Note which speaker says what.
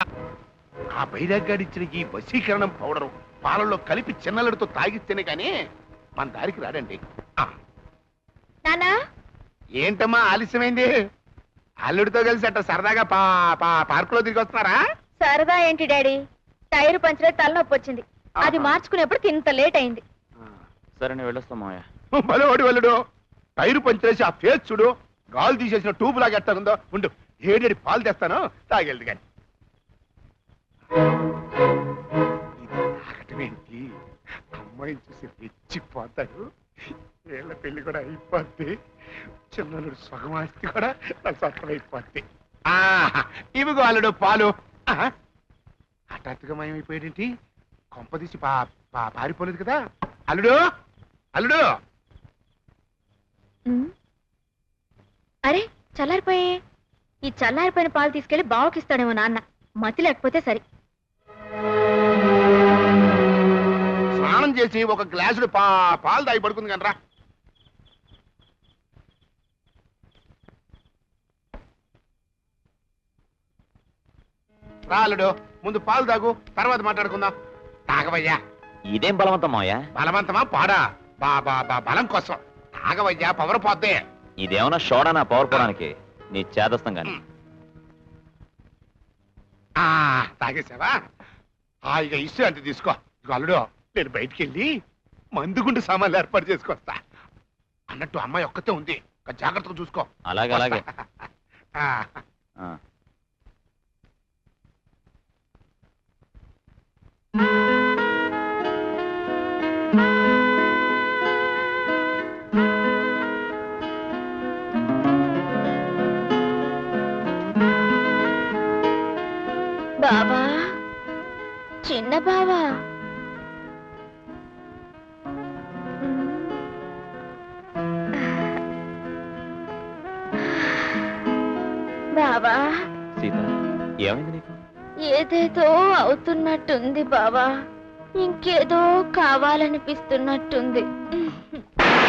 Speaker 1: ఆ బైరాగ్గాడిచ్చిన ఈ వశీకరణం పౌడరు పాలల్లో కలిపి చిన్నలడితో తాగిస్తేనే కానీ మన దారికి రాడండి.
Speaker 2: నానా
Speaker 1: ఏంటమ్మా ఆలస్యమైంది? అల్లుడితో కలిసి అట్ట సరదాగా పార్కులో తిరిగి వస్తున్నారా?
Speaker 2: సరదా ఏంటి డాడీ, టైర్ పంచరే తలనొప్పి వచ్చింది, అది మార్చుకునేప్పుడు ఇంత లేట్ అయింది.
Speaker 3: సరే నేను వెళ్ళొస్తాం మావయ్య.
Speaker 1: బలవాడు వెళ్ళడు. టైరు పంచేసి ఆ ఫేస్ చూడు, గాలు తీసేసిన ట్యూబ్ లాగా ఎట్టారుందో. ఉండు, ఏడేడి పాలు తెస్తాను, తాగెళ్దు కానీ. తాగటమేంటి, అమ్మాయిని చూసి రెచ్చిపోతాడు. వీళ్ళ పెళ్లి కూడా అయిపోద్ది, చిన్నడు సగం ఆస్తి కూడా నాకు సొంతం అయిపోద్ది. ఇవిగో అల్లుడు పాలు. హఠాత్తుగా మాయమైపోయాడేంటి? కొంపదీసి పారిపోలేదు కదా? అల్లుడు అల్లుడు.
Speaker 2: అరే చల్లారిపోయే, ఈ చల్లారిపోయిన పాలు తీసుకెళ్లి బావకిస్తాడేమో నాన్న, మతి లేకపోతే సరి.
Speaker 1: స్నానం చేసి ఒక గ్లాసుడు పాలు తాగి పడుకుంది కనరా. రాలుడు, ముందు పాలు తాగు, తర్వాత మాట్లాడుకుందాం. తాగవయ్యా.
Speaker 3: ఇదేం బలవంతం మావయ్య?
Speaker 1: బలవంతమా పాడా? బలం కోసం తాగవయ్యా, పవర్ పోద్దే.
Speaker 3: ఇదేమన్నా షోడనా పవర్ పోవడానికి? నీ చేదస్తం గాని.
Speaker 1: తాగేసావా? ఇక ఇష్టం అంతే తీసుకో. ఇక అల్లుడు, నేను బయటికి వెళ్ళి మందుగుండు సామాన్లు ఏర్పాటు చేసుకొస్తా. అన్నట్టు అమ్మాయి ఒక్కతే ఉంది, జాగ్రత్తగా చూసుకో.
Speaker 3: అలాగే అలాగే.
Speaker 2: బావా, చిన్న బావా, బావా.
Speaker 3: సీత, ఏమైంది నీకు?
Speaker 2: ఏదేదో అవుతున్నట్టుంది బావా, ఇంకేదో కావాలనిపిస్తున్నట్టుంది.